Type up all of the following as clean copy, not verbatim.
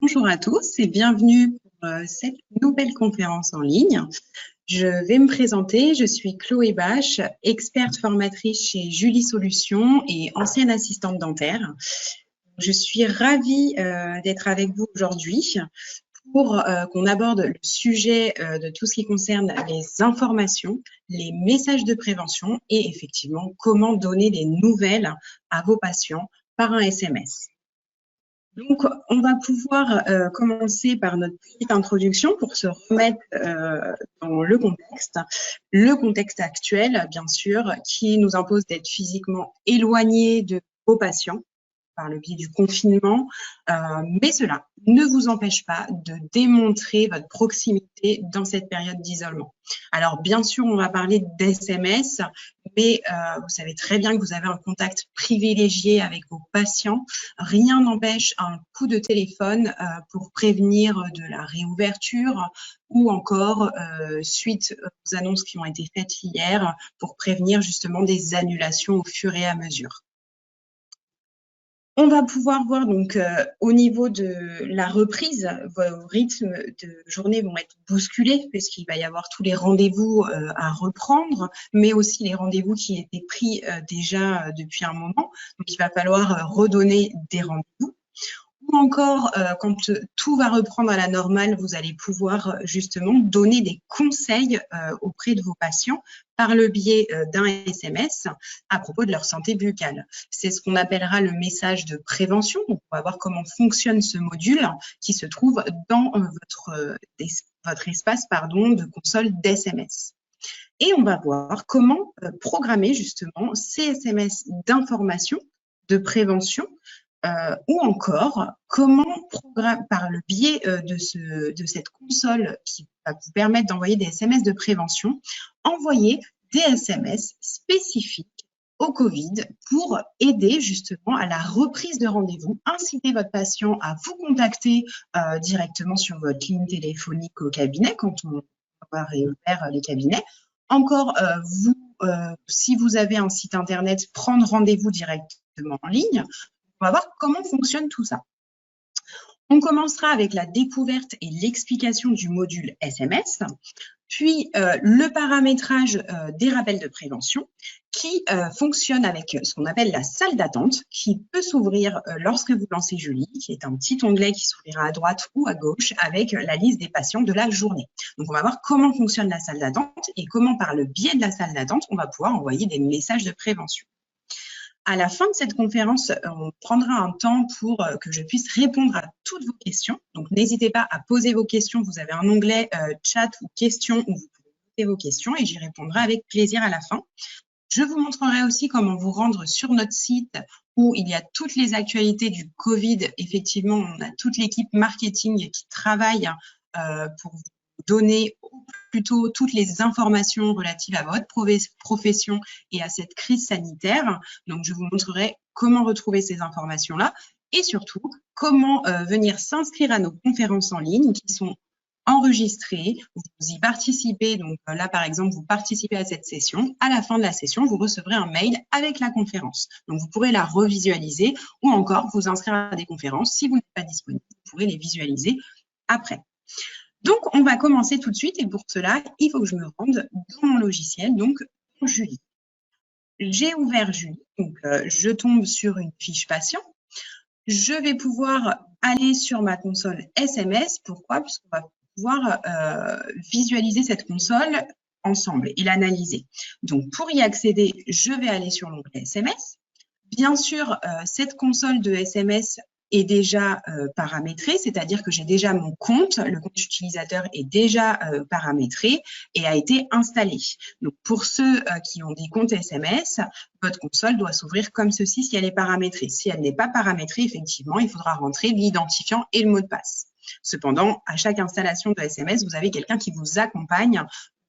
Bonjour à tous et bienvenue pour cette nouvelle conférence en ligne. Je vais me présenter, je suis Chloé Bache, experte formatrice chez Julie Solutions et ancienne assistante dentaire. Je suis ravie d'être avec vous aujourd'hui pour qu'on aborde le sujet de tout ce qui concerne les informations, les messages de prévention et effectivement comment donner des nouvelles à vos patients par un SMS. Donc, on va pouvoir commencer par notre petite introduction pour se remettre dans le contexte actuel, bien sûr, qui nous impose d'être physiquement éloignés de vos patients par le biais du confinement, mais cela ne vous empêche pas de démontrer votre proximité dans cette période d'isolement. Alors, bien sûr, on va parler d'SMS, mais vous savez très bien que vous avez un contact privilégié avec vos patients. Rien n'empêche un coup de téléphone pour prévenir de la réouverture ou encore, suite aux annonces qui ont été faites hier, pour prévenir justement des annulations au fur et à mesure. On va pouvoir voir donc au niveau de la reprise, vos rythmes de journée vont être bousculés puisqu'il va y avoir tous les rendez-vous à reprendre, mais aussi les rendez-vous qui étaient pris déjà depuis un moment. Donc, il va falloir redonner des rendez-vous. Ou encore, quand tout va reprendre à la normale, vous allez pouvoir justement donner des conseils auprès de vos patients par le biais d'un SMS à propos de leur santé buccale. C'est ce qu'on appellera le message de prévention. Donc, on va voir comment fonctionne ce module qui se trouve dans votre espace de console d'SMS. Et on va voir comment programmer justement ces SMS d'information, de prévention, ou encore comment par le biais de cette console qui va vous permettre d'envoyer des SMS de prévention, envoyer des SMS spécifiques au Covid pour aider justement à la reprise de rendez-vous, inciter votre patient à vous contacter directement sur votre ligne téléphonique au cabinet quand on va réouvrir les cabinets. Encore, si vous avez un site internet, prendre rendez-vous directement en ligne. On va voir comment fonctionne tout ça. On commencera avec la découverte et l'explication du module SMS, puis le paramétrage des rappels de prévention qui fonctionne avec ce qu'on appelle la salle d'attente qui peut s'ouvrir lorsque vous lancez Julie, qui est un petit onglet qui s'ouvrira à droite ou à gauche avec la liste des patients de la journée. Donc, on va voir comment fonctionne la salle d'attente et comment, par le biais de la salle d'attente, on va pouvoir envoyer des messages de prévention. À la fin de cette conférence, on prendra un temps pour que je puisse répondre à toutes vos questions. Donc, n'hésitez pas à poser vos questions. Vous avez un onglet chat ou questions où vous pouvez poser vos questions et j'y répondrai avec plaisir à la fin. Je vous montrerai aussi comment vous rendre sur notre site où il y a toutes les actualités du Covid. Effectivement, on a toute l'équipe marketing qui travaille pour vous donner plutôt toutes les informations relatives à votre profession et à cette crise sanitaire. Donc, je vous montrerai comment retrouver ces informations-là et surtout comment venir s'inscrire à nos conférences en ligne qui sont enregistrées. Vous y participez. Donc là, par exemple, vous participez à cette session. À la fin de la session, vous recevrez un mail avec la conférence. Donc, vous pourrez la revisualiser ou encore vous inscrire à des conférences. Si vous n'êtes pas disponible, vous pourrez les visualiser après. Donc, on va commencer tout de suite et pour cela, il faut que je me rende dans mon logiciel, donc dans Julie. J'ai ouvert Julie, donc je tombe sur une fiche patient. Je vais pouvoir aller sur ma console SMS. Pourquoi? Puisqu'on va pouvoir visualiser cette console ensemble et l'analyser. Donc, pour y accéder, je vais aller sur l'onglet SMS. Bien sûr, cette console de SMS est déjà paramétré, c'est-à-dire que j'ai déjà mon compte, le compte utilisateur est déjà paramétré et a été installé. Donc, pour ceux qui ont des comptes SMS, votre console doit s'ouvrir comme ceci si elle est paramétrée. Si elle n'est pas paramétrée, effectivement, il faudra rentrer l'identifiant et le mot de passe. Cependant, à chaque installation de SMS, vous avez quelqu'un qui vous accompagne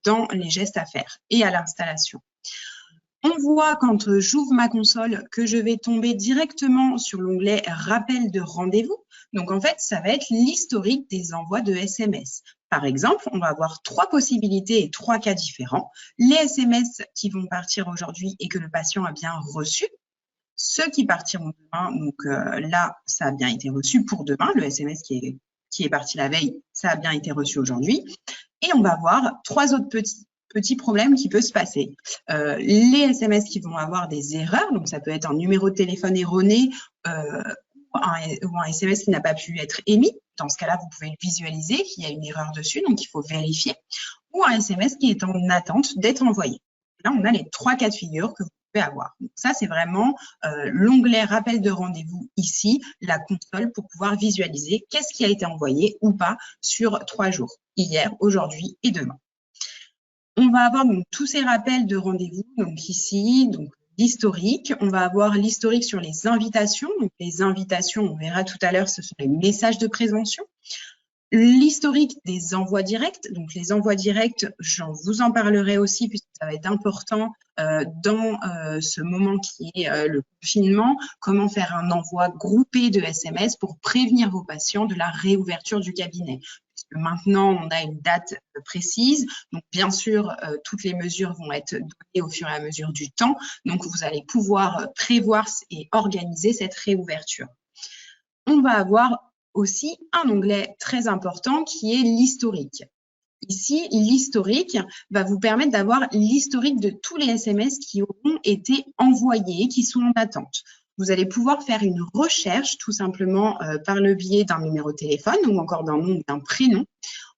dans les gestes à faire et à l'installation. On voit quand j'ouvre ma console que je vais tomber directement sur l'onglet « Rappel de rendez-vous ». Donc, en fait, ça va être l'historique des envois de SMS. Par exemple, on va avoir 3 possibilités et 3 cas différents. Les SMS qui vont partir aujourd'hui et que le patient a bien reçus, Ceux qui partiront demain, donc là, ça a bien été reçu pour demain. Le SMS qui est parti la veille, ça a bien été reçu aujourd'hui. Et on va voir 3 autres petits problèmes qui peuvent se passer. Les SMS qui vont avoir des erreurs, donc ça peut être un numéro de téléphone erroné ou un SMS qui n'a pas pu être émis. Dans ce cas-là, vous pouvez visualiser qu'il y a une erreur dessus, donc il faut vérifier. Ou un SMS qui est en attente d'être envoyé. Là, on a les 3 cas de figure que vous pouvez avoir. Donc ça, c'est vraiment l'onglet rappel de rendez-vous ici, la console pour pouvoir visualiser qu'est-ce qui a été envoyé ou pas sur 3 jours, hier, aujourd'hui et demain. On va avoir donc tous ces rappels de rendez-vous, donc ici, donc l'historique. On va avoir l'historique sur les invitations. Donc les invitations, on verra tout à l'heure, ce sont les messages de prévention. L'historique des envois directs. Donc les envois directs, j'en vous en parlerai aussi puisque ça va être important dans ce moment qui est le confinement. Comment faire un envoi groupé de SMS pour prévenir vos patients de la réouverture du cabinet. Maintenant, on a une date précise. Donc, bien sûr, toutes les mesures vont être données au fur et à mesure du temps. Donc, vous allez pouvoir prévoir et organiser cette réouverture. On va avoir aussi un onglet très important qui est l'historique. Ici, l'historique va vous permettre d'avoir l'historique de tous les SMS qui auront été envoyés, qui sont en attente. Vous allez pouvoir faire une recherche tout simplement par le biais d'un numéro de téléphone ou encore d'un nom ou d'un prénom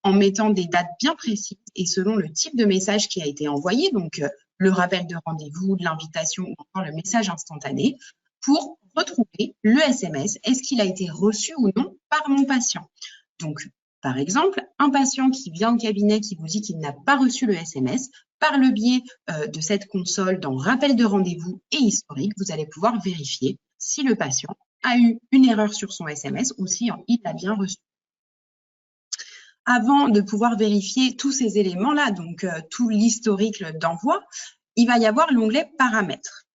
en mettant des dates bien précises et selon le type de message qui a été envoyé, donc le rappel de rendez-vous, l'invitation ou encore le message instantané pour retrouver le SMS. Est-ce qu'il a été reçu ou non par mon patient? Donc, par exemple, un patient qui vient au cabinet qui vous dit qu'il n'a pas reçu le SMS, par le biais de cette console dans rappel de rendez-vous et historique, vous allez pouvoir vérifier si le patient a eu une erreur sur son SMS ou si il l'a bien reçu. Avant de pouvoir vérifier tous ces éléments-là, donc tout l'historique d'envoi, il va y avoir l'onglet paramètres.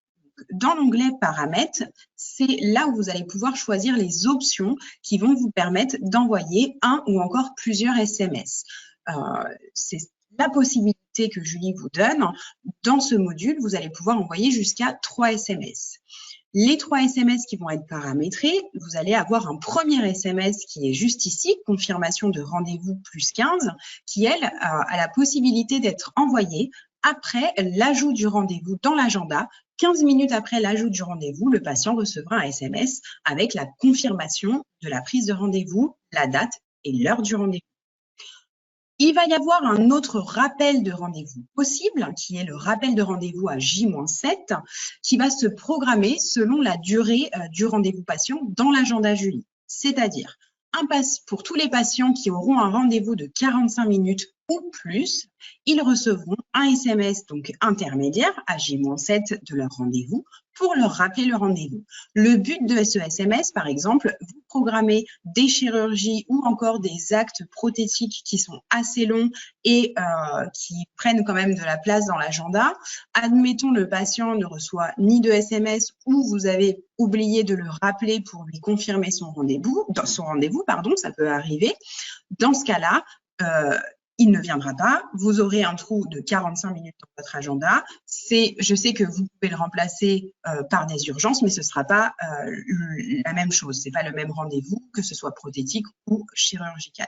Dans l'onglet paramètres, c'est là où vous allez pouvoir choisir les options qui vont vous permettre d'envoyer un ou encore plusieurs SMS. C'est la possibilité que Julie vous donne. Dans ce module, vous allez pouvoir envoyer jusqu'à 3 SMS. Les 3 SMS qui vont être paramétrés, vous allez avoir un premier SMS qui est juste ici, confirmation de rendez-vous plus 15, qui, elle, a la possibilité d'être envoyée après l'ajout du rendez-vous dans l'agenda. 15 minutes après l'ajout du rendez-vous, le patient recevra un SMS avec la confirmation de la prise de rendez-vous, la date et l'heure du rendez-vous. Il va y avoir un autre rappel de rendez-vous possible, qui est le rappel de rendez-vous à J-7, qui va se programmer selon la durée du rendez-vous patient dans l'agenda Julie. C'est-à-dire, pour tous les patients qui auront un rendez-vous de 45 minutes ou plus, ils recevront un SMS donc intermédiaire à J-7 de leur rendez-vous pour leur rappeler le rendez-vous. Le but de ce SMS, par exemple, vous programmez des chirurgies ou encore des actes prothétiques qui sont assez longs et qui prennent quand même de la place dans l'agenda. Admettons, le patient ne reçoit ni de SMS ou vous avez oublié de le rappeler pour lui confirmer son rendez-vous, ça peut arriver. Dans ce cas-là, il ne viendra pas, vous aurez un trou de 45 minutes dans votre agenda. Je sais que vous pouvez le remplacer par des urgences, mais ce ne sera pas la même chose. Ce n'est pas le même rendez-vous, que ce soit prothétique ou chirurgical.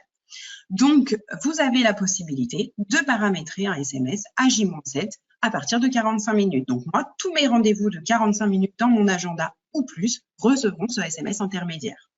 Donc, vous avez la possibilité de paramétrer un SMS à J-7 à partir de 45 minutes. Donc, moi, tous mes rendez-vous de 45 minutes dans mon agenda ou plus recevront ce SMS intermédiaire.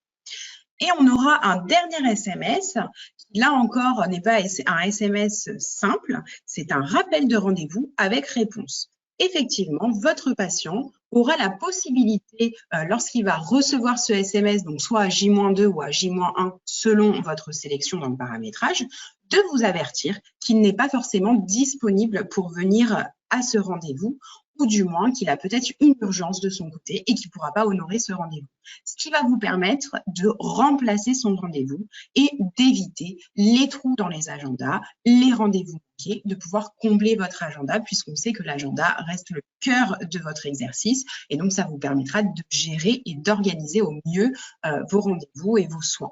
Et on aura un dernier SMS qui, là encore, n'est pas un SMS simple, c'est un rappel de rendez-vous avec réponse. Effectivement, votre patient aura la possibilité, lorsqu'il va recevoir ce SMS, donc soit à J-2 ou à J-1, selon votre sélection dans le paramétrage, de vous avertir qu'il n'est pas forcément disponible pour venir à ce rendez-vous, ou du moins qu'il a peut-être une urgence de son côté et qu'il ne pourra pas honorer ce rendez-vous. Ce qui va vous permettre de remplacer son rendez-vous et d'éviter les trous dans les agendas, les rendez-vous manqués, de pouvoir combler votre agenda puisqu'on sait que l'agenda reste le cœur de votre exercice et donc ça vous permettra de gérer et d'organiser au mieux vos rendez-vous et vos soins.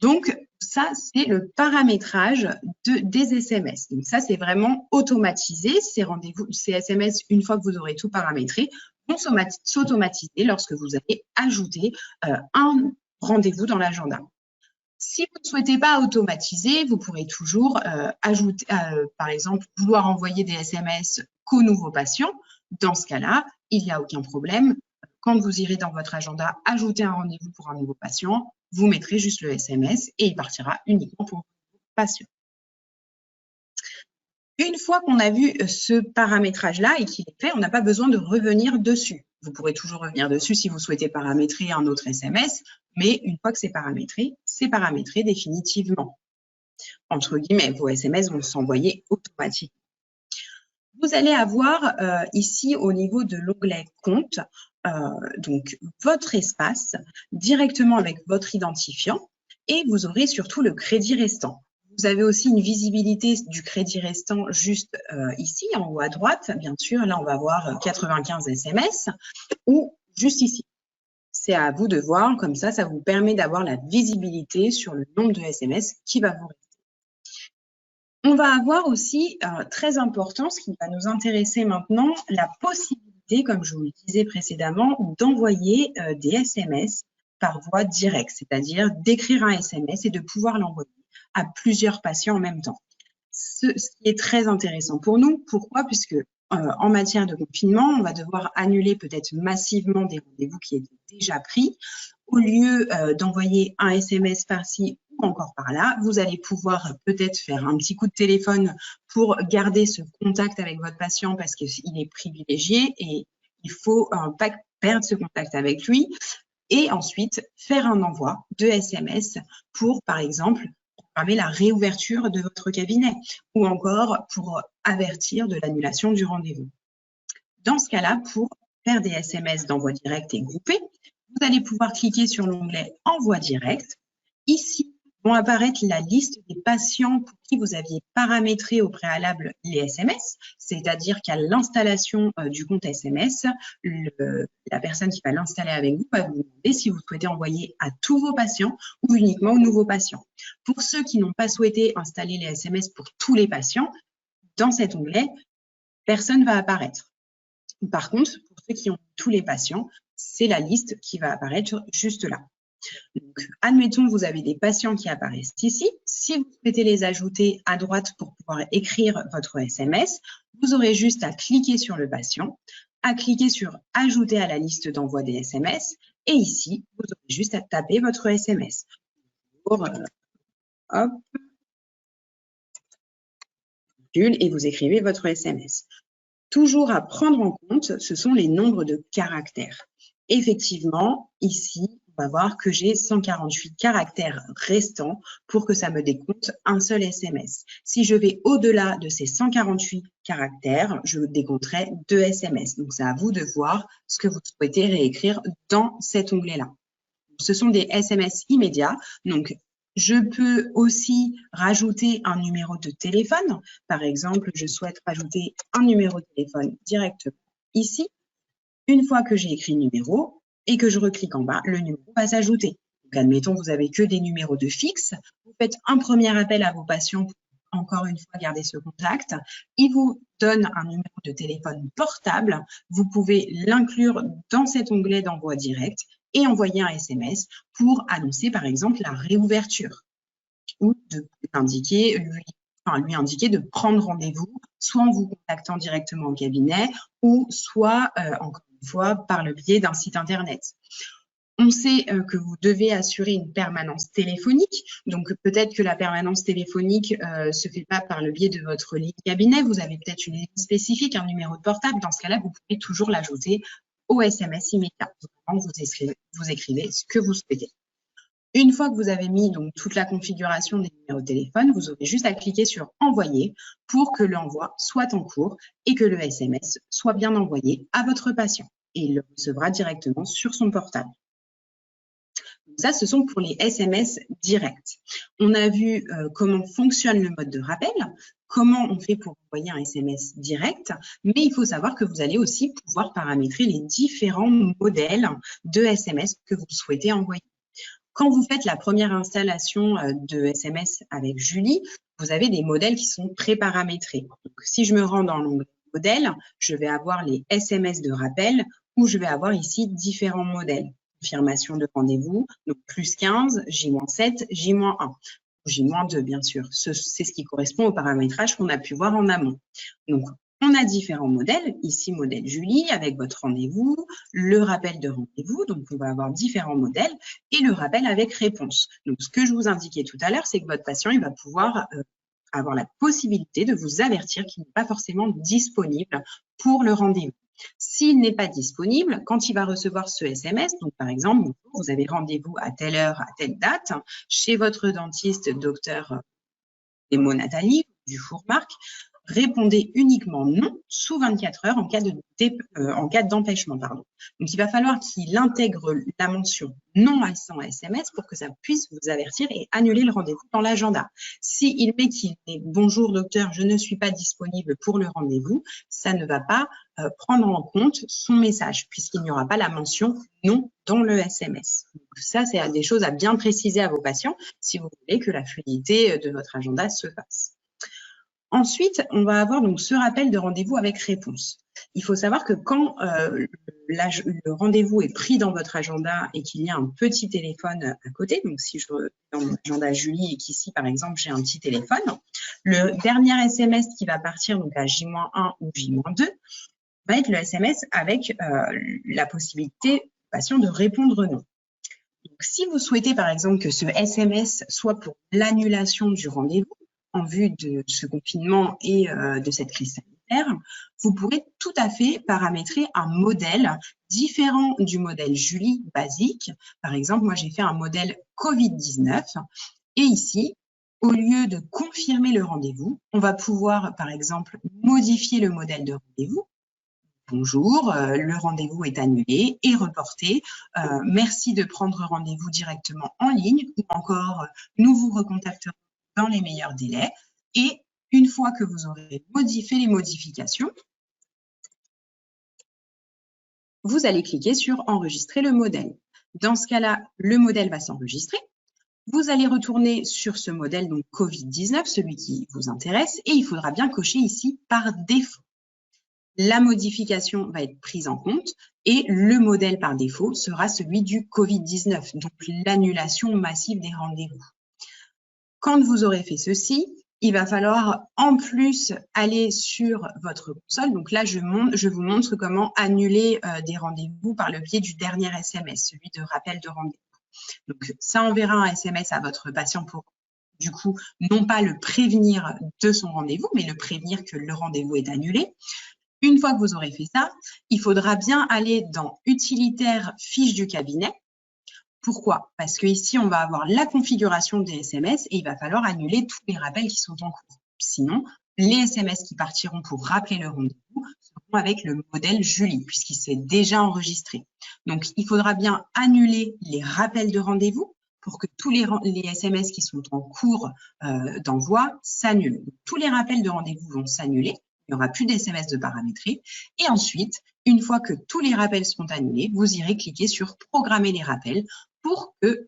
Donc, ça, c'est le paramétrage des SMS. Donc, ça, c'est vraiment automatisé. Ces rendez-vous, ces SMS, une fois que vous aurez tout paramétré, vont s'automatiser lorsque vous allez ajouter un rendez-vous dans l'agenda. Si vous ne souhaitez pas automatiser, vous pourrez toujours ajouter, par exemple, vouloir envoyer des SMS qu'aux nouveaux patients. Dans ce cas-là, il n'y a aucun problème. Quand vous irez dans votre agenda ajouter un rendez-vous pour un nouveau patient, vous mettrez juste le SMS et il partira uniquement pour le patient. Une fois qu'on a vu ce paramétrage-là et qu'il est fait, on n'a pas besoin de revenir dessus. Vous pourrez toujours revenir dessus si vous souhaitez paramétrer un autre SMS, mais une fois que c'est paramétré définitivement. Entre guillemets, vos SMS vont s'envoyer automatiquement. Vous allez avoir ici au niveau de l'onglet compte, donc votre espace directement avec votre identifiant et vous aurez surtout le crédit restant. Vous avez aussi une visibilité du crédit restant juste ici, en haut à droite. Bien sûr, là, on va voir 95 SMS ou juste ici. C'est à vous de voir, comme ça vous permet d'avoir la visibilité sur le nombre de SMS qui va vous rester. On va avoir aussi, très important, ce qui va nous intéresser maintenant, la possibilité, comme je vous le disais précédemment, d'envoyer des SMS par voie directe, c'est-à-dire d'écrire un SMS et de pouvoir l'envoyer à plusieurs patients en même temps. Ce qui est très intéressant pour nous. Pourquoi? Puisque en matière de confinement, on va devoir annuler peut-être massivement des rendez-vous qui étaient déjà pris. Au lieu d'envoyer un SMS par-ci ou encore par-là, vous allez pouvoir peut-être faire un petit coup de téléphone pour garder ce contact avec votre patient parce qu'il est privilégié et il ne faut pas perdre ce contact avec lui. Et ensuite, faire un envoi de SMS pour, par exemple, programmer la réouverture de votre cabinet ou encore pour avertir de l'annulation du rendez-vous. Dans ce cas-là, pour faire des SMS d'envoi direct et groupé, vous allez pouvoir cliquer sur l'onglet Envoi direct. Ici, vont apparaître la liste des patients pour qui vous aviez paramétré au préalable les SMS, c'est-à-dire qu'à l'installation du compte SMS, la personne qui va l'installer avec vous va vous demander si vous souhaitez envoyer à tous vos patients ou uniquement aux nouveaux patients. Pour ceux qui n'ont pas souhaité installer les SMS pour tous les patients, dans cet onglet, personne ne va apparaître. Par contre, pour ceux qui ont tous les patients, c'est la liste qui va apparaître juste là. Donc, admettons, vous avez des patients qui apparaissent ici. Si vous souhaitez les ajouter à droite pour pouvoir écrire votre SMS, vous aurez juste à cliquer sur le patient, à cliquer sur « Ajouter à la liste d'envoi des SMS » et ici, vous aurez juste à taper votre SMS. Hop, et vous écrivez votre SMS. Toujours à prendre en compte, ce sont les nombres de caractères. Effectivement, ici, on va voir que j'ai 148 caractères restants pour que ça me décompte un seul SMS. Si je vais au-delà de ces 148 caractères, je décompterai 2 SMS. Donc, c'est à vous de voir ce que vous souhaitez réécrire dans cet onglet-là. Ce sont des SMS immédiats. Donc, je peux aussi rajouter un numéro de téléphone. Par exemple, je souhaite rajouter un numéro de téléphone directement ici. Une fois que j'ai écrit le numéro et que je reclique en bas, le numéro va s'ajouter. Donc, admettons, vous avez que des numéros de fixe. Vous faites un premier appel à vos patients pour encore une fois garder ce contact. Il vous donne un numéro de téléphone portable. Vous pouvez l'inclure dans cet onglet d'envoi direct et envoyer un SMS pour annoncer par exemple la réouverture ou de indiquer, lui indiquer de prendre rendez-vous, soit en vous contactant directement au cabinet ou soit, encore une fois, par le biais d'un site internet. On sait que vous devez assurer une permanence téléphonique. Donc, peut-être que la permanence téléphonique ne se fait pas par le biais de votre ligne cabinet. Vous avez peut-être une ligne spécifique, un numéro de portable. Dans ce cas-là, vous pouvez toujours l'ajouter au SMS immédiat. Vous écrivez ce que vous souhaitez. Une fois que vous avez mis donc toute la configuration des numéros de téléphone, vous aurez juste à cliquer sur « Envoyer » pour que l'envoi soit en cours et que le SMS soit bien envoyé à votre patient. Et il le recevra directement sur son portable. Ça, ce sont pour les SMS directs. On a vu comment fonctionne le mode de rappel, comment on fait pour envoyer un SMS direct, mais il faut savoir que vous allez aussi pouvoir paramétrer les différents modèles de SMS que vous souhaitez envoyer. Quand vous faites la première installation de SMS avec Julie, vous avez des modèles qui sont pré-paramétrés. Donc, si je me rends dans l'onglet modèle, je vais avoir les SMS de rappel où je vais avoir ici différents modèles. Confirmation de rendez-vous, donc plus 15, J-7, J-1, J-2 bien sûr. C'est ce qui correspond au paramétrage qu'on a pu voir en amont. Donc, on a différents modèles. Ici, modèle Julie avec votre rendez-vous, le rappel de rendez-vous. Donc, on va avoir différents modèles et le rappel avec réponse. Donc, ce que je vous indiquais tout à l'heure, c'est que votre patient, il va pouvoir avoir la possibilité de vous avertir qu'il n'est pas forcément disponible pour le rendez-vous. S'il n'est pas disponible, quand il va recevoir ce SMS, donc par exemple, vous avez rendez-vous à telle heure, à telle date, chez votre dentiste, docteur Emo Nathalie, du Fourmarc, répondez uniquement non sous 24 heures en cas d'empêchement. Donc, il va falloir qu'il intègre la mention non à son SMS pour que ça puisse vous avertir et annuler le rendez-vous dans l'agenda. S'il met qu'il est « Bonjour docteur, je ne suis pas disponible pour le rendez-vous », ça ne va pas prendre en compte son message puisqu'il n'y aura pas la mention non dans le SMS. Donc, ça, c'est des choses à bien préciser à vos patients si vous voulez que la fluidité de votre agenda se fasse. Ensuite, on va avoir donc ce rappel de rendez-vous avec réponse. Il faut savoir que quand le rendez-vous est pris dans votre agenda et qu'il y a un petit téléphone à côté, donc si je dans mon agenda Julie et qu'ici, par exemple, j'ai un petit téléphone, le dernier SMS qui va partir donc à J-1 ou J-2 va être le SMS avec la possibilité au patient de répondre non. Donc, si vous souhaitez, par exemple, que ce SMS soit pour l'annulation du rendez-vous, en vue de ce confinement et de cette crise sanitaire, vous pourrez tout à fait paramétrer un modèle différent du modèle Julie basique. Par exemple, moi, j'ai fait un modèle Covid-19 et ici, au lieu de confirmer le rendez-vous, on va pouvoir, par exemple, modifier le modèle de rendez-vous. Bonjour, le rendez-vous est annulé et reporté. Merci de prendre rendez-vous directement en ligne ou encore, nous vous recontacterons dans les meilleurs délais. Et une fois que vous aurez modifié les modifications, vous allez cliquer sur « Enregistrer le modèle ». Dans ce cas-là, le modèle va s'enregistrer. Vous allez retourner sur ce modèle, donc Covid-19, celui qui vous intéresse, et il faudra bien cocher ici « Par défaut ». La modification va être prise en compte et le modèle par défaut sera celui du Covid-19, donc l'annulation massive des rendez-vous. Quand vous aurez fait ceci, il va falloir en plus aller sur votre console. Donc là, je vous montre comment annuler des rendez-vous par le biais du dernier SMS, celui de rappel de rendez-vous. Donc ça enverra un SMS à votre patient pour, du coup, non pas le prévenir de son rendez-vous, mais le prévenir que le rendez-vous est annulé. Une fois que vous aurez fait ça, il faudra bien aller dans « Utilitaire, fiche du cabinet ». Pourquoi? Parce qu'ici, on va avoir la configuration des SMS et il va falloir annuler tous les rappels qui sont en cours. Sinon, les SMS qui partiront pour rappeler le rendez-vous seront avec le modèle Julie, puisqu'il s'est déjà enregistré. Donc, il faudra bien annuler les rappels de rendez-vous pour que tous les SMS qui sont en cours d'envoi s'annulent. Tous les rappels de rendez-vous vont s'annuler. Il n'y aura plus d'SMS de paramétrer. Et ensuite, une fois que tous les rappels seront annulés, vous irez cliquer sur « Programmer les rappels » pour que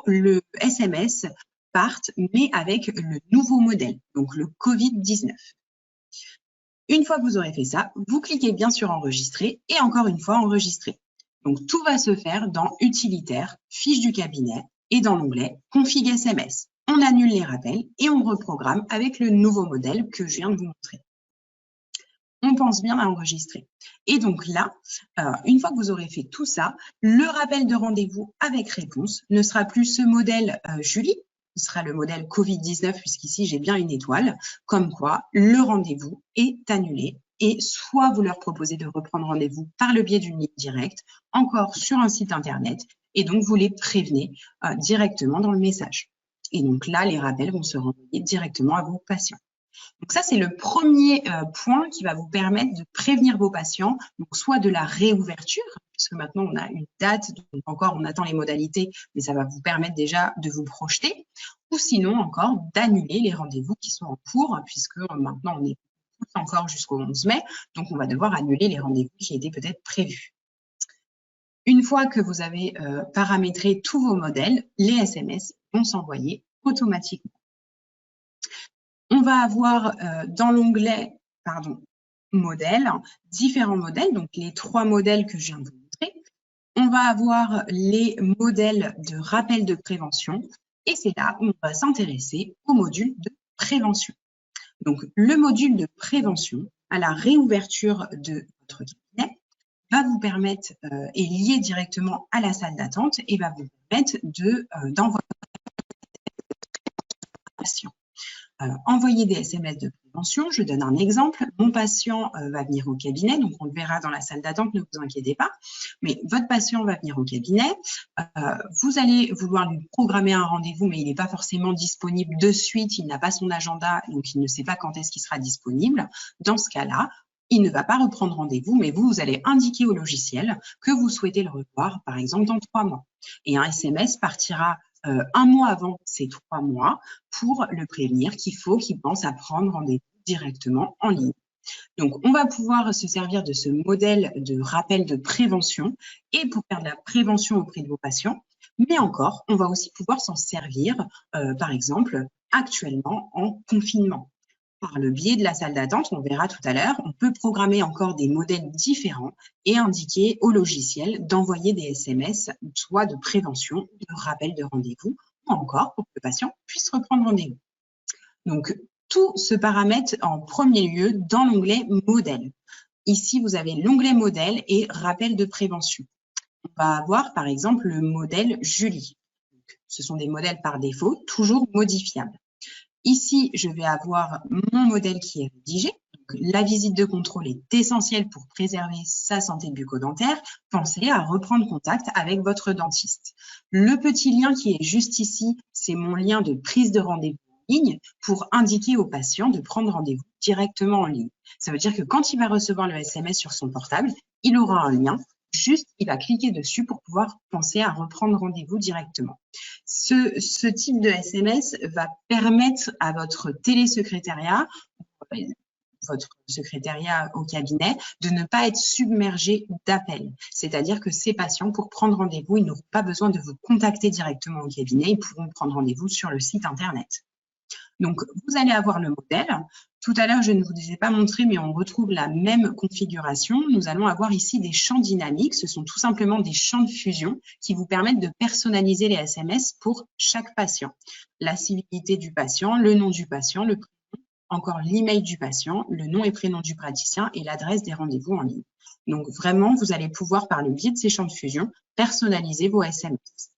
le SMS parte, mais avec le nouveau modèle, donc le Covid-19. Une fois que vous aurez fait ça, vous cliquez bien sur « Enregistrer » et encore une fois « Enregistrer ». Donc, tout va se faire dans « Utilitaire »,« Fiche du cabinet » et dans l'onglet « Config SMS ». On annule les rappels et on reprogramme avec le nouveau modèle que je viens de vous montrer. On pense bien à enregistrer. Et donc là, une fois que vous aurez fait tout ça, le rappel de rendez-vous avec réponse ne sera plus ce modèle Julie, ce sera le modèle Covid-19, puisqu'ici j'ai bien une étoile, comme quoi le rendez-vous est annulé. Et soit vous leur proposez de reprendre rendez-vous par le biais d'une ligne directe, encore sur un site internet, et donc vous les prévenez directement dans le message. Et donc là, les rappels vont se renvoyer directement à vos patients. Donc ça, c'est le premier point qui va vous permettre de prévenir vos patients, donc soit de la réouverture, puisque maintenant on a une date, donc encore on attend les modalités, mais ça va vous permettre déjà de vous projeter, ou sinon encore d'annuler les rendez-vous qui sont en cours, puisque maintenant on est encore jusqu'au 11 mai, donc on va devoir annuler les rendez-vous qui étaient peut-être prévus. Une fois que vous avez paramétré tous vos modèles, les SMS vont s'envoyer automatiquement. On va avoir dans l'onglet, modèles, différents modèles, donc les 3 modèles que je viens de vous montrer. On va avoir les modèles de rappel de prévention et c'est là où on va s'intéresser au module de prévention. Donc, le module de prévention, à la réouverture de votre cabinet, va vous permettre, est lié directement à la salle d'attente et va vous permettre d'envoyer des patients. Envoyer des SMS de prévention, je donne un exemple. Mon patient va venir au cabinet, donc on le verra dans la salle d'attente, ne vous inquiétez pas. Mais votre patient va venir au cabinet, vous allez vouloir lui programmer un rendez-vous, mais il n'est pas forcément disponible de suite, il n'a pas son agenda, donc il ne sait pas quand est-ce qu'il sera disponible. Dans ce cas-là, il ne va pas reprendre rendez-vous, mais vous allez indiquer au logiciel que vous souhaitez le revoir, par exemple, dans 3 mois. Et un SMS partira 1 mois avant ces 3 mois pour le prévenir qu'il faut qu'il pense à prendre rendez-vous directement en ligne. Donc, on va pouvoir se servir de ce modèle de rappel de prévention et pour faire de la prévention auprès de vos patients. Mais encore, on va aussi pouvoir s'en servir, par exemple, actuellement en confinement. Par le biais de la salle d'attente, on verra tout à l'heure, on peut programmer encore des modèles différents et indiquer au logiciel d'envoyer des SMS, soit de prévention, de rappel de rendez-vous, ou encore pour que le patient puisse reprendre rendez-vous. Donc, tout se paramètre en premier lieu dans l'onglet modèle. Ici, vous avez l'onglet modèle et rappel de prévention. On va avoir par exemple le modèle Julie. Donc, ce sont des modèles par défaut, toujours modifiables. Ici, je vais avoir mon modèle qui est rédigé. Donc, la visite de contrôle est essentielle pour préserver sa santé bucco-dentaire. Pensez à reprendre contact avec votre dentiste. Le petit lien qui est juste ici, c'est mon lien de prise de rendez-vous en ligne pour indiquer au patient de prendre rendez-vous directement en ligne. Ça veut dire que quand il va recevoir le SMS sur son portable, il aura un lien. Juste, il va cliquer dessus pour pouvoir penser à reprendre rendez-vous directement. Ce type de SMS va permettre à votre télésecrétariat, votre secrétariat au cabinet, de ne pas être submergé d'appels. C'est-à-dire que ces patients, pour prendre rendez-vous, ils n'auront pas besoin de vous contacter directement au cabinet, ils pourront prendre rendez-vous sur le site Internet. Donc, vous allez avoir le modèle. Tout à l'heure, je ne vous ai pas montré, mais on retrouve la même configuration. Nous allons avoir ici des champs dynamiques. Ce sont tout simplement des champs de fusion qui vous permettent de personnaliser les SMS pour chaque patient. La civilité du patient, le nom du patient, le prénom, encore l'email du patient, le nom et prénom du praticien et l'adresse des rendez-vous en ligne. Donc, vraiment, vous allez pouvoir, par le biais de ces champs de fusion, personnaliser vos SMS.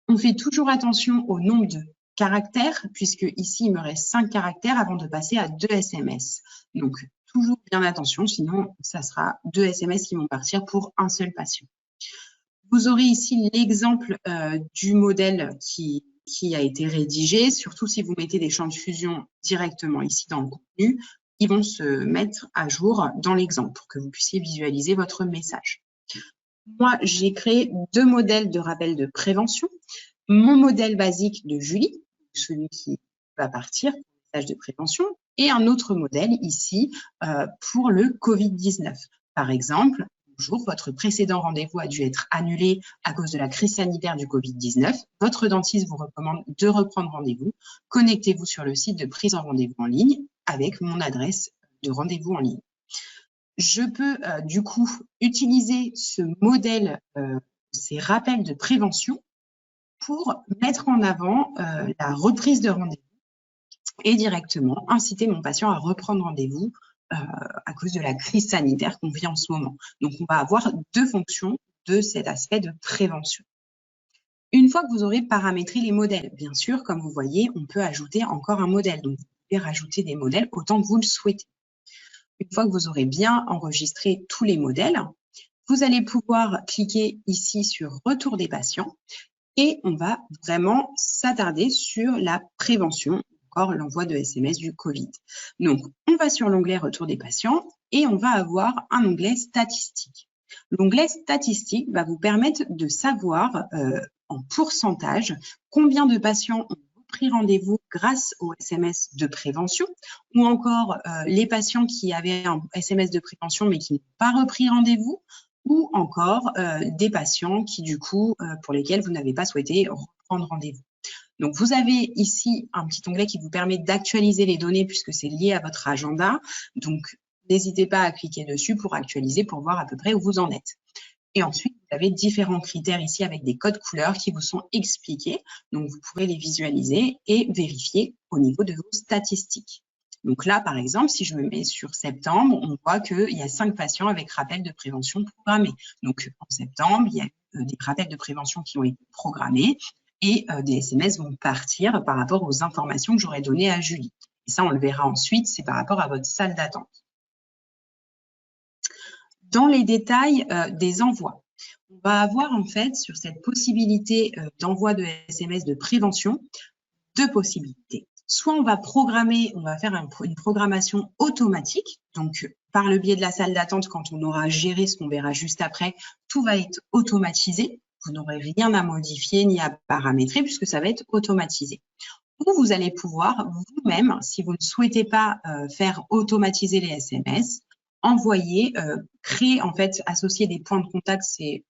On fait toujours attention au nombre de caractères, puisque ici, il me reste 5 caractères avant de passer à 2 SMS. Donc, toujours bien attention, sinon, ça sera 2 SMS qui vont partir pour un seul patient. Vous aurez ici l'exemple du modèle qui a été rédigé, surtout si vous mettez des champs de fusion directement ici dans le contenu, ils vont se mettre à jour dans l'exemple pour que vous puissiez visualiser votre message. Moi, j'ai créé 2 modèles de rappel de prévention. Mon modèle basique de Julie, celui qui va partir pour le message de prévention, et un autre modèle ici pour le Covid-19. Par exemple, bonjour, votre précédent rendez-vous a dû être annulé à cause de la crise sanitaire du Covid-19. Votre dentiste vous recommande de reprendre rendez-vous. Connectez-vous sur le site de prise en rendez-vous en ligne avec mon adresse de rendez-vous en ligne. Je peux du coup utiliser ce modèle, ces rappels de prévention pour mettre en avant la reprise de rendez-vous et directement inciter mon patient à reprendre rendez-vous à cause de la crise sanitaire qu'on vit en ce moment. Donc, on va avoir 2 fonctions de cet aspect de prévention. Une fois que vous aurez paramétré les modèles, bien sûr, comme vous voyez, on peut ajouter encore un modèle. Donc, vous pouvez rajouter des modèles autant que vous le souhaitez. Une fois que vous aurez bien enregistré tous les modèles, vous allez pouvoir cliquer ici sur « Retour des patients » et on va vraiment s'attarder sur la prévention, encore l'envoi de SMS du Covid. Donc, on va sur l'onglet « Retour des patients » et on va avoir un onglet « Statistiques ». L'onglet « Statistiques » va vous permettre de savoir en pourcentage combien de patients ont pris rendez-vous grâce au SMS de prévention ou encore les patients qui avaient un SMS de prévention mais qui n'ont pas repris rendez-vous ou encore des patients qui, du coup, pour lesquels vous n'avez pas souhaité reprendre rendez-vous. Donc, vous avez ici un petit onglet qui vous permet d'actualiser les données puisque c'est lié à votre agenda. Donc, n'hésitez pas à cliquer dessus pour actualiser, pour voir à peu près où vous en êtes. Et ensuite, vous avez différents critères ici avec des codes couleurs qui vous sont expliqués. Donc, vous pourrez les visualiser et vérifier au niveau de vos statistiques. Donc là, par exemple, si je me mets sur septembre, on voit qu'il y a 5 patients avec rappel de prévention programmés. Donc, en septembre, il y a des rappels de prévention qui ont été programmés et des SMS vont partir par rapport aux informations que j'aurais données à Julie. Et ça, on le verra ensuite, c'est par rapport à votre salle d'attente. Dans les détails des envois, on va avoir en fait sur cette possibilité d'envoi de SMS de prévention 2 possibilités. Soit on va programmer, on va faire une programmation automatique, donc par le biais de la salle d'attente, quand on aura géré ce qu'on verra juste après, tout va être automatisé. Vous n'aurez rien à modifier ni à paramétrer puisque ça va être automatisé. Ou vous allez pouvoir vous-même, si vous ne souhaitez pas faire automatiser les SMS, envoyer, créer, en fait, associer des points de contact, c'est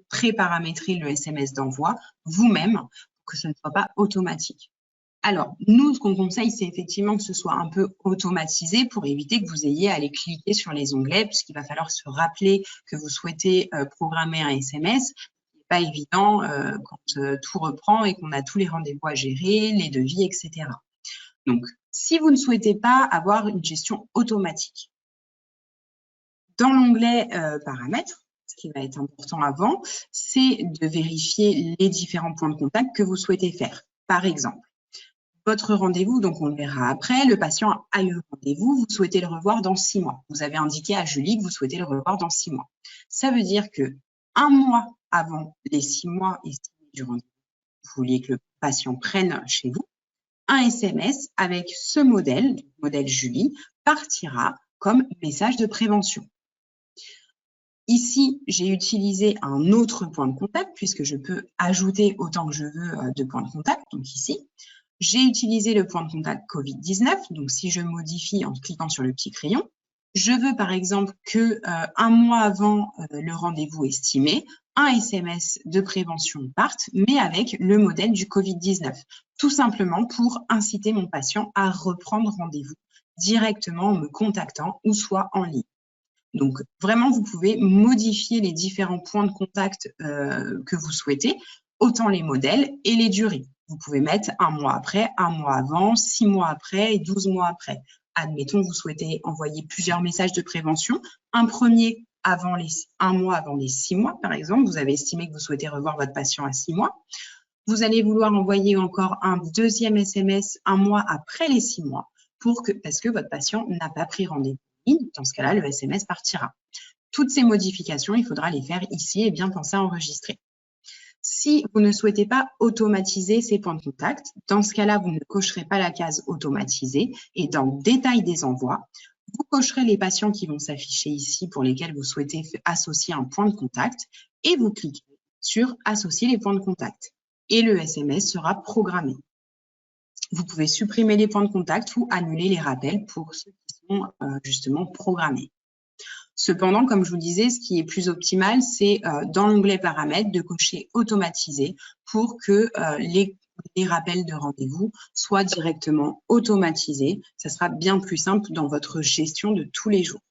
pré-paramétrer le SMS d'envoi vous-même pour que ce ne soit pas automatique. Alors, nous, ce qu'on conseille, c'est effectivement que ce soit un peu automatisé pour éviter que vous ayez à aller cliquer sur les onglets, puisqu'il va falloir se rappeler que vous souhaitez programmer un SMS. Ce n'est pas évident quand tout reprend et qu'on a tous les rendez-vous à gérer, les devis, etc. Donc, si vous ne souhaitez pas avoir une gestion automatique, dans l'onglet paramètres, ce qui va être important avant, c'est de vérifier les différents points de contact que vous souhaitez faire. Par exemple, votre rendez-vous, donc on le verra après, le patient a eu rendez-vous, vous souhaitez le revoir dans 6 mois. Vous avez indiqué à Julie que vous souhaitez le revoir dans 6 mois. Ça veut dire que 1 mois avant les 6 mois estimés du rendez-vous, vous vouliez que le patient prenne chez vous, un SMS avec ce modèle, modèle Julie, partira comme message de prévention. Ici, j'ai utilisé un autre point de contact puisque je peux ajouter autant que je veux de points de contact. Donc ici, j'ai utilisé le point de contact Covid-19. Donc si je modifie en cliquant sur le petit crayon, je veux par exemple que 1 mois avant le rendez-vous estimé, un SMS de prévention parte, mais avec le modèle du Covid-19. Tout simplement pour inciter mon patient à reprendre rendez-vous directement en me contactant ou soit en ligne. Donc, vraiment, vous pouvez modifier les différents points de contact que vous souhaitez, autant les modèles et les durées. Vous pouvez mettre 1 mois après, 1 mois avant, 6 mois après et 12 mois après. Admettons, vous souhaitez envoyer plusieurs messages de prévention. Un premier avant 1 mois avant les 6 mois, par exemple. Vous avez estimé que vous souhaitez revoir votre patient à 6 mois. Vous allez vouloir envoyer encore un deuxième SMS 1 mois après les 6 mois parce que votre patient n'a pas pris rendez-vous. Dans ce cas-là, le SMS partira. Toutes ces modifications, il faudra les faire ici et bien penser à enregistrer. Si vous ne souhaitez pas automatiser ces points de contact, dans ce cas-là, vous ne cocherez pas la case automatisée et dans détail des envois, vous cocherez les patients qui vont s'afficher ici pour lesquels vous souhaitez associer un point de contact et vous cliquez sur associer les points de contact et le SMS sera programmé. Vous pouvez supprimer les points de contact ou annuler les rappels pour ceux qui sont justement programmés. Cependant, comme je vous disais, ce qui est plus optimal, c'est dans l'onglet paramètres de cocher automatisé pour que les rappels de rendez-vous soient directement automatisés. Ça sera bien plus simple dans votre gestion de tous les jours.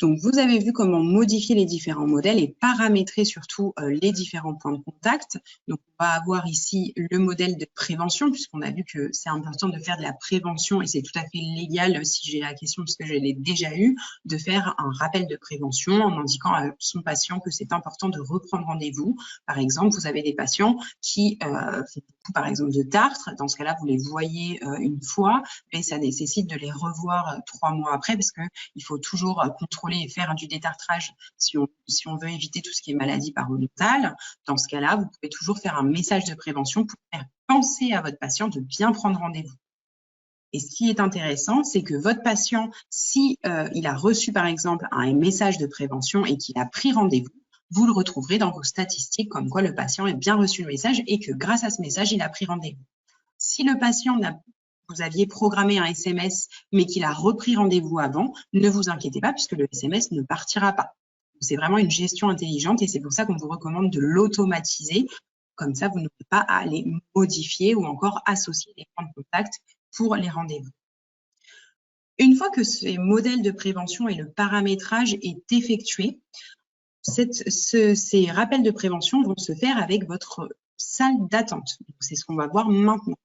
Donc, vous avez vu comment modifier les différents modèles et paramétrer surtout les différents points de contact. Donc, on va avoir ici le modèle de prévention puisqu'on a vu que c'est important de faire de la prévention et c'est tout à fait légal si j'ai la question parce que je l'ai déjà eu, de faire un rappel de prévention en indiquant à son patient que c'est important de reprendre rendez-vous. Par exemple, vous avez des patients qui font beaucoup, par exemple, de tartres. Dans ce cas-là, vous les voyez une fois, mais ça nécessite de les revoir 3 mois après parce qu'il faut toujours contrôler et faire du détartrage si on veut éviter tout ce qui est maladie parodontale. Dans ce cas-là, vous pouvez toujours faire un message de prévention pour faire penser à votre patient de bien prendre rendez-vous. Et ce qui est intéressant, c'est que votre patient, si il a reçu par exemple un message de prévention et qu'il a pris rendez-vous, vous le retrouverez dans vos statistiques comme quoi le patient a bien reçu le message et que grâce à ce message, il a pris rendez-vous. Si le patient vous aviez programmé un SMS, mais qu'il a repris rendez-vous avant, ne vous inquiétez pas puisque le SMS ne partira pas. C'est vraiment une gestion intelligente et c'est pour ça qu'on vous recommande de l'automatiser. Comme ça, vous n'aurez pas à les modifier ou encore associer les points de contact pour les rendez-vous. Une fois que ces modèles de prévention et le paramétrage est effectué, ces rappels de prévention vont se faire avec votre salle d'attente. C'est ce qu'on va voir maintenant.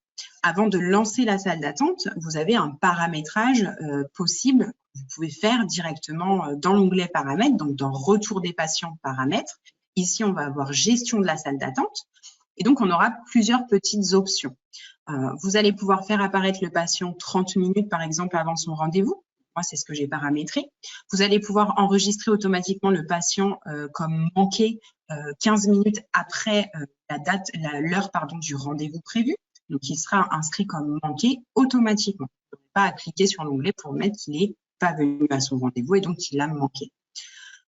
Avant de lancer la salle d'attente, vous avez un paramétrage possible que vous pouvez faire directement dans l'onglet paramètres, donc dans retour des patients paramètres. Ici, on va avoir gestion de la salle d'attente. Et donc, on aura plusieurs petites options. Vous allez pouvoir faire apparaître le patient 30 minutes, par exemple, avant son rendez-vous. Moi, c'est ce que j'ai paramétré. Vous allez pouvoir enregistrer automatiquement le patient comme manqué 15 minutes après l'heure du rendez-vous prévu. Donc, il sera inscrit comme manqué automatiquement. Vous n'aurez pas à cliquer sur l'onglet pour mettre qu'il n'est pas venu à son rendez-vous et donc qu'il a manqué.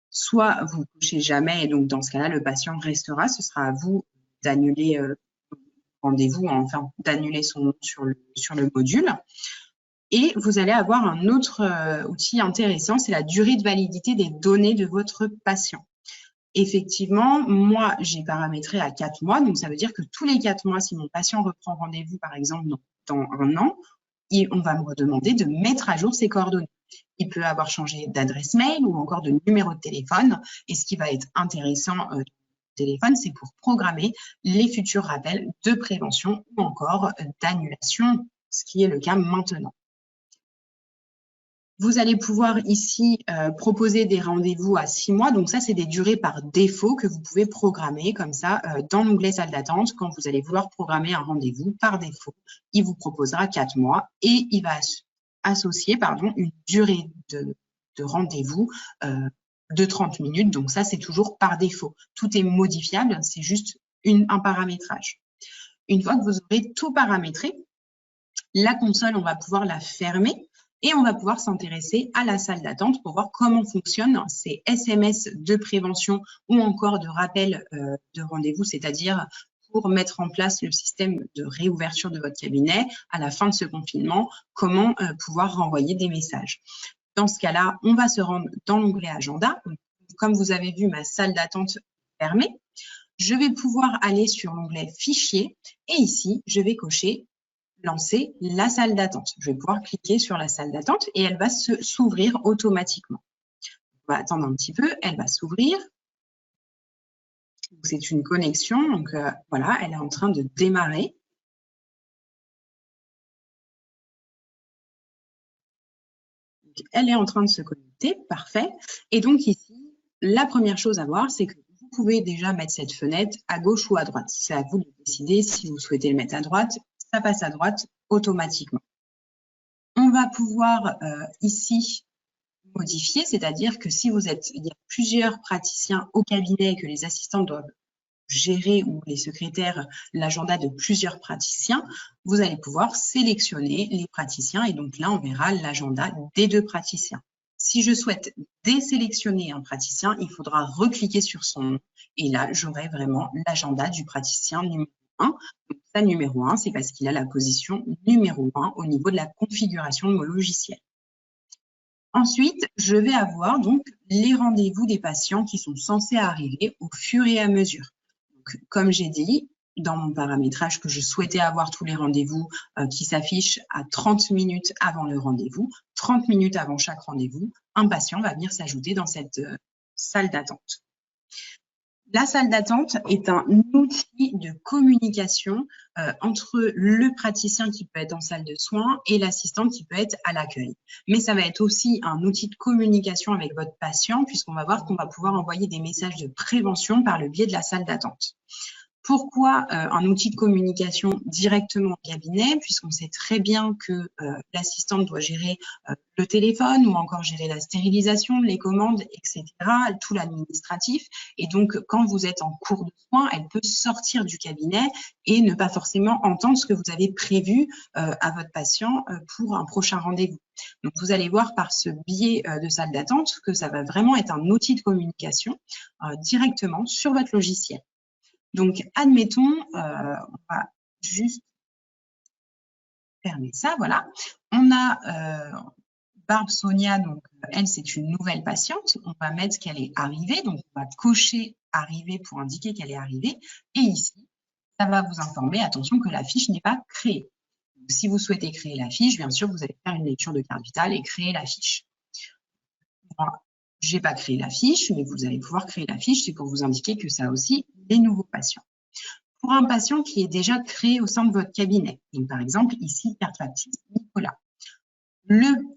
Soit vous ne cochez jamais et donc dans ce cas-là, le patient restera. Ce sera à vous d'annuler rendez-vous, enfin d'annuler son nom sur le module. Et vous allez avoir un autre outil intéressant, c'est la durée de validité des données de votre patient. Effectivement, moi, j'ai paramétré à 4 mois, donc ça veut dire que tous les 4 mois, si mon patient reprend rendez-vous, par exemple, dans 1 an, on va me redemander de mettre à jour ses coordonnées. Il peut avoir changé d'adresse mail ou encore de numéro de téléphone. Et ce qui va être intéressant du téléphone, c'est pour programmer les futurs rappels de prévention ou encore d'annulation, ce qui est le cas maintenant. Vous allez pouvoir ici proposer des rendez-vous à 6 mois. Donc ça, c'est des durées par défaut que vous pouvez programmer comme ça dans l'onglet salle d'attente. Quand vous allez vouloir programmer un rendez-vous par défaut, il vous proposera 4 mois et il va associer une durée de rendez-vous de 30 minutes. Donc ça, c'est toujours par défaut. Tout est modifiable, c'est juste un paramétrage. Une fois que vous aurez tout paramétré, la console, on va pouvoir la fermer. Et on va pouvoir s'intéresser à la salle d'attente pour voir comment fonctionnent ces SMS de prévention ou encore de rappel de rendez-vous, c'est-à-dire pour mettre en place le système de réouverture de votre cabinet à la fin de ce confinement, comment pouvoir renvoyer des messages. Dans ce cas-là, on va se rendre dans l'onglet agenda. Comme vous avez vu, ma salle d'attente est fermée. Je vais pouvoir aller sur l'onglet fichier et ici, je vais cocher lancer la salle d'attente. Je vais pouvoir cliquer sur la salle d'attente et elle va s'ouvrir automatiquement. On va attendre un petit peu, elle va s'ouvrir. C'est une connexion, donc voilà, elle est en train de démarrer. Donc, elle est en train de se connecter, parfait. Et donc ici, la première chose à voir, c'est que vous pouvez déjà mettre cette fenêtre à gauche ou à droite. C'est à vous de décider si vous souhaitez le mettre à droite. Ça passe à droite automatiquement. On va pouvoir ici modifier, c'est-à-dire que si il y a plusieurs praticiens au cabinet et que les assistants doivent gérer ou les secrétaires l'agenda de plusieurs praticiens, vous allez pouvoir sélectionner les praticiens et donc là, on verra l'agenda des 2 praticiens. Si je souhaite désélectionner un praticien, il faudra recliquer sur son nom et là, j'aurai vraiment l'agenda du praticien numéro 1. Donc, ça, numéro 1, c'est parce qu'il a la position numéro 1 au niveau de la configuration de mon logiciel. Ensuite, je vais avoir donc les rendez-vous des patients qui sont censés arriver au fur et à mesure. Donc, comme j'ai dit, dans mon paramétrage que je souhaitais avoir tous les rendez-vous qui s'affichent à 30 minutes avant le rendez-vous, 30 minutes avant chaque rendez-vous, un patient va venir s'ajouter dans cette salle d'attente. La salle d'attente est un outil de communication entre le praticien qui peut être en salle de soins et l'assistante qui peut être à l'accueil. Mais ça va être aussi un outil de communication avec votre patient puisqu'on va voir qu'on va pouvoir envoyer des messages de prévention par le biais de la salle d'attente. Pourquoi un outil de communication directement au cabinet? Puisqu'on sait très bien que l'assistante doit gérer le téléphone ou encore gérer la stérilisation, les commandes, etc., tout l'administratif. Et donc, quand vous êtes en cours de soins, elle peut sortir du cabinet et ne pas forcément entendre ce que vous avez prévu à votre patient pour un prochain rendez-vous. Donc, vous allez voir par ce biais de salle d'attente que ça va vraiment être un outil de communication directement sur votre logiciel. Donc, admettons, on va juste fermer ça, voilà. On a Barbe Sonia, donc elle, c'est une nouvelle patiente. On va mettre qu'elle est arrivée, donc on va cocher arrivée pour indiquer qu'elle est arrivée. Et ici, ça va vous informer, attention, que la fiche n'est pas créée. Si vous souhaitez créer la fiche, bien sûr, vous allez faire une lecture de carte vitale et créer la fiche. Moi, je n'ai pas créé la fiche, mais vous allez pouvoir créer la fiche. C'est pour vous indiquer que ça a aussi des nouveaux patients. Pour un patient qui est déjà créé au sein de votre cabinet, donc par exemple, ici, carte factice Nicolas.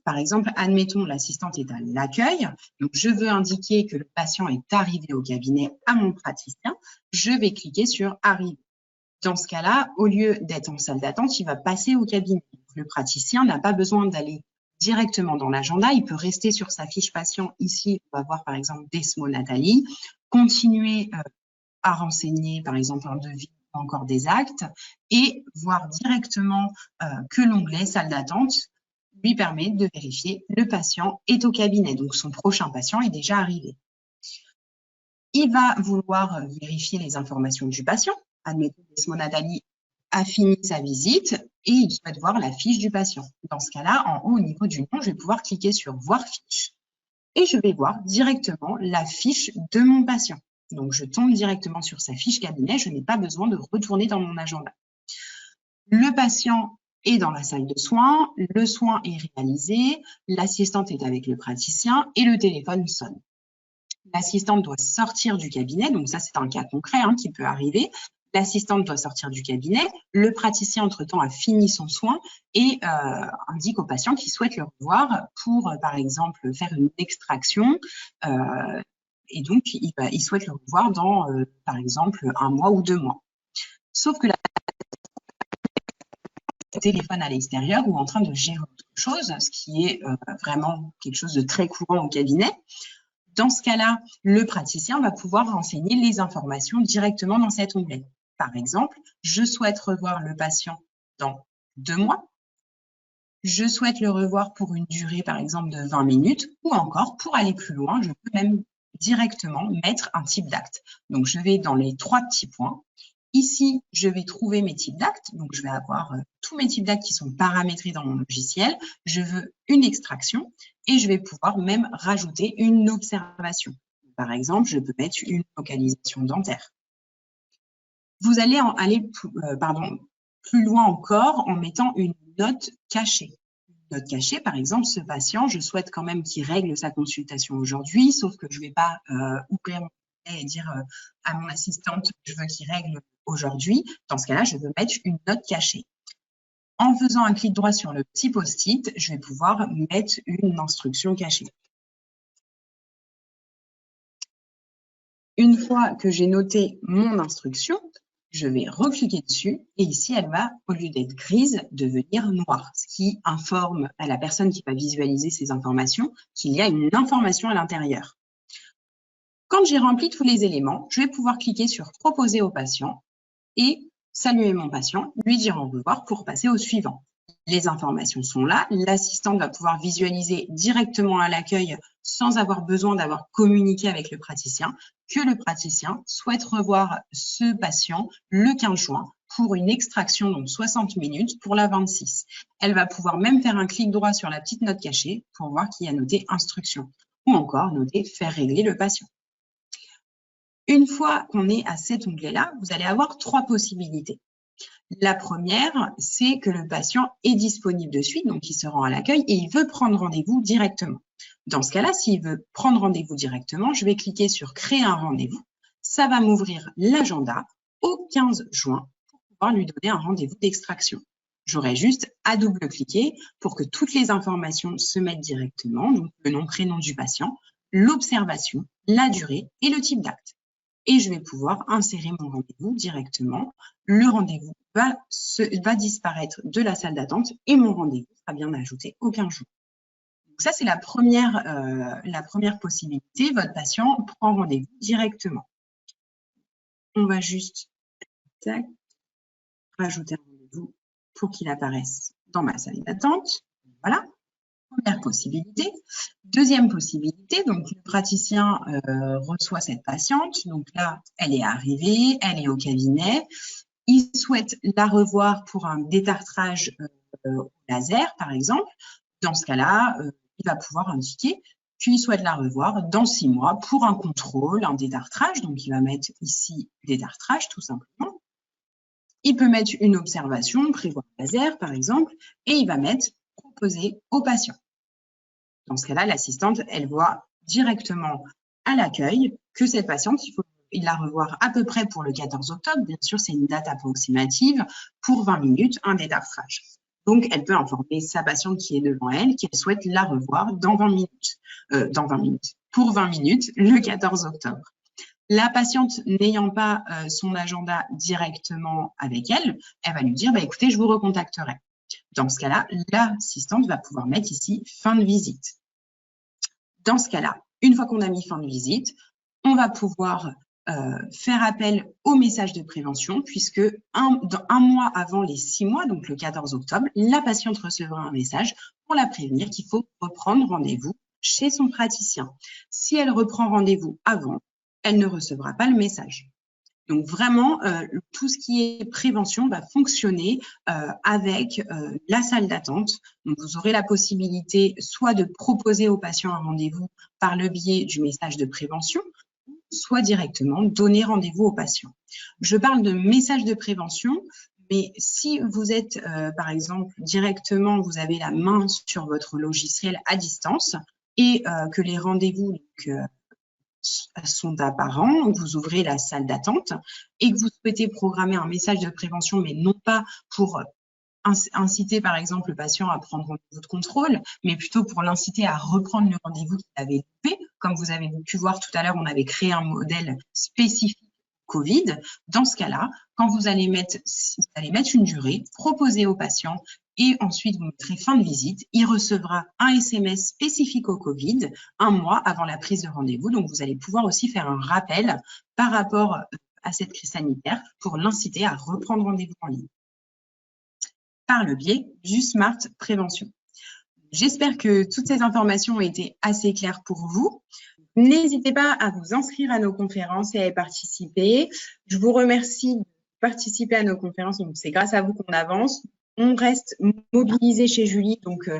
Par exemple, admettons, l'assistante est à l'accueil, donc je veux indiquer que le patient est arrivé au cabinet à mon praticien, je vais cliquer sur « Arriver ». Dans ce cas-là, au lieu d'être en salle d'attente, il va passer au cabinet. Le praticien n'a pas besoin d'aller directement dans l'agenda, il peut rester sur sa fiche patient. Ici, on va voir par exemple Desmo Nathalie, continuer à renseigner par exemple un devis ou encore des actes et voir directement que l'onglet salle d'attente lui permet de vérifier le patient est au cabinet, donc son prochain patient est déjà arrivé. Il va vouloir vérifier les informations du patient. Admettons que Desmo Nathalie a fini sa visite et il souhaite voir la fiche du patient. Dans ce cas-là, en haut au niveau du nom, je vais pouvoir cliquer sur « Voir fiche » et je vais voir directement la fiche de mon patient. Donc, je tombe directement sur sa fiche cabinet, je n'ai pas besoin de retourner dans mon agenda. Le patient est dans la salle de soins, le soin est réalisé, l'assistante est avec le praticien et le téléphone sonne. L'assistante doit sortir du cabinet, donc ça c'est un cas concret qui peut arriver. L'assistante doit sortir du cabinet, le praticien entre-temps a fini son soin et indique au patient qu'il souhaite le revoir pour, par exemple, faire une extraction. Et donc, il souhaite le revoir dans, par exemple, 1 mois ou 2 mois. Sauf que le téléphone à l'extérieur ou en train de gérer autre chose, ce qui est vraiment quelque chose de très courant au cabinet. Dans ce cas-là, le praticien va pouvoir renseigner les informations directement dans cet onglet. Par exemple, je souhaite revoir le patient dans 2 mois. Je souhaite le revoir pour une durée, par exemple, de 20 minutes ou encore, pour aller plus loin, je peux même directement mettre un type d'acte. Donc, je vais dans les 3 petits points. Ici, je vais trouver mes types d'actes. Donc, je vais avoir tous mes types d'actes qui sont paramétrés dans mon logiciel. Je veux une extraction et je vais pouvoir même rajouter une observation. Par exemple, je peux mettre une localisation dentaire. Vous allez aller plus loin encore en mettant une note cachée. Une note cachée, par exemple, ce patient, je souhaite quand même qu'il règle sa consultation aujourd'hui, sauf que je ne vais pas ouvrir mon et dire à mon assistante, je veux qu'il règle aujourd'hui. Dans ce cas-là, je veux mettre une note cachée. En faisant un clic droit sur le petit post-it, je vais pouvoir mettre une instruction cachée. Une fois que j'ai noté mon instruction, je vais recliquer dessus et ici, elle va, au lieu d'être grise, devenir noire, ce qui informe à la personne qui va visualiser ces informations qu'il y a une information à l'intérieur. Quand j'ai rempli tous les éléments, je vais pouvoir cliquer sur « Proposer au patient » et saluer mon patient, lui dire au revoir pour passer au suivant. Les informations sont là, l'assistante va pouvoir visualiser directement à l'accueil sans avoir besoin d'avoir communiqué avec le praticien, que le praticien souhaite revoir ce patient le 15 juin pour une extraction, donc 60 minutes pour la 26. Elle va pouvoir même faire un clic droit sur la petite note cachée pour voir qu'il y a noté « Instruction » ou encore noter « Faire régler le patient ». Une fois qu'on est à cet onglet-là, vous allez avoir 3 possibilités. La première, c'est que le patient est disponible de suite, donc il se rend à l'accueil et il veut prendre rendez-vous directement. Dans ce cas-là, s'il veut prendre rendez-vous directement, je vais cliquer sur « Créer un rendez-vous ». Ça va m'ouvrir l'agenda au 15 juin pour pouvoir lui donner un rendez-vous d'extraction. J'aurai juste à double-cliquer pour que toutes les informations se mettent directement, donc le nom, prénom du patient, l'observation, la durée et le type d'acte. Et je vais pouvoir insérer mon rendez-vous directement. Le rendez-vous va disparaître de la salle d'attente et mon rendez-vous sera bien ajouté au 15 jours. Donc ça, c'est la première possibilité. Votre patient prend rendez-vous directement. On va juste rajouter un rendez-vous pour qu'il apparaisse dans ma salle d'attente. Voilà. Première possibilité. Deuxième possibilité, donc le praticien reçoit cette patiente. Donc là, elle est arrivée, elle est au cabinet. Il souhaite la revoir pour un détartrage au laser, par exemple. Dans ce cas-là, il va pouvoir indiquer qu'il souhaite la revoir dans 6 mois pour un contrôle, un détartrage. Donc, il va mettre ici détartrage, tout simplement. Il peut mettre une observation, prévoir laser par exemple, et il va mettre proposer au patient. Dans ce cas-là, l'assistante, elle voit directement à l'accueil que cette patiente, il faut la revoir à peu près pour le 14 octobre. Bien sûr, c'est une date approximative pour 20 minutes, un détartrage. Donc, elle peut informer sa patiente qui est devant elle qu'elle souhaite la revoir dans 20 minutes, pour 20 minutes, le 14 octobre. La patiente n'ayant pas son agenda directement avec elle, elle va lui dire écoutez, je vous recontacterai. Dans ce cas-là, l'assistante va pouvoir mettre ici fin de visite. Dans ce cas-là, une fois qu'on a mis fin de visite, on va pouvoir faire appel au message de prévention puisque un mois avant les 6 mois, donc le 14 octobre, la patiente recevra un message pour la prévenir qu'il faut reprendre rendez-vous chez son praticien. Si elle reprend rendez-vous avant, elle ne recevra pas le message. Donc vraiment, tout ce qui est prévention va fonctionner avec la salle d'attente. Donc vous aurez la possibilité soit de proposer au patient un rendez-vous par le biais du message de prévention, soit directement donner rendez-vous au patient. Je parle de message de prévention, mais si vous êtes, par exemple, directement, vous avez la main sur votre logiciel à distance et que les rendez-vous sont apparents, vous ouvrez la salle d'attente et que vous souhaitez programmer un message de prévention, mais non pas pour inciter par exemple le patient à prendre rendez-vous de contrôle, mais plutôt pour l'inciter à reprendre le rendez-vous qu'il avait loupé. Comme vous avez pu voir tout à l'heure, on avait créé un modèle spécifique Covid. Dans ce cas-là, quand vous allez mettre une durée, proposer au patient et ensuite vous mettrez fin de visite, il recevra un SMS spécifique au Covid un mois avant la prise de rendez-vous. Donc, vous allez pouvoir aussi faire un rappel par rapport à cette crise sanitaire pour l'inciter à reprendre rendez-vous en ligne par le biais du Smart Prévention. J'espère que toutes ces informations ont été assez claires pour vous. N'hésitez pas à vous inscrire à nos conférences et à y participer. Je vous remercie de participer à nos conférences. Donc, c'est grâce à vous qu'on avance. On reste mobilisé chez Julie, donc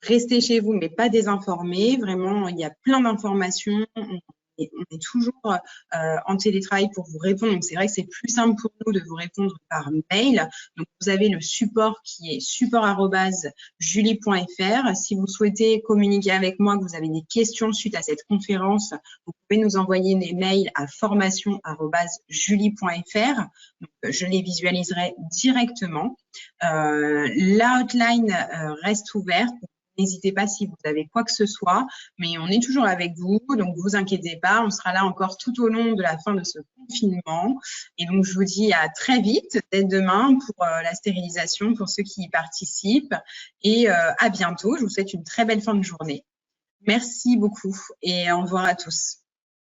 restez chez vous, mais pas désinformés. Vraiment, il y a plein d'informations. On est toujours en télétravail pour vous répondre. Donc, c'est vrai que c'est plus simple pour nous de vous répondre par mail. Donc, vous avez le support qui est support@julie.fr. Si vous souhaitez communiquer avec moi, que vous avez des questions suite à cette conférence, vous pouvez nous envoyer des mails à formation@julie.fr. Donc, je les visualiserai directement. La hotline reste ouverte. N'hésitez pas si vous avez quoi que ce soit, mais on est toujours avec vous, donc vous inquiétez pas, on sera là encore tout au long de la fin de ce confinement. Et donc, je vous dis à très vite, dès demain, pour la stérilisation, pour ceux qui y participent. Et à bientôt, je vous souhaite une très belle fin de journée. Merci beaucoup et au revoir à tous.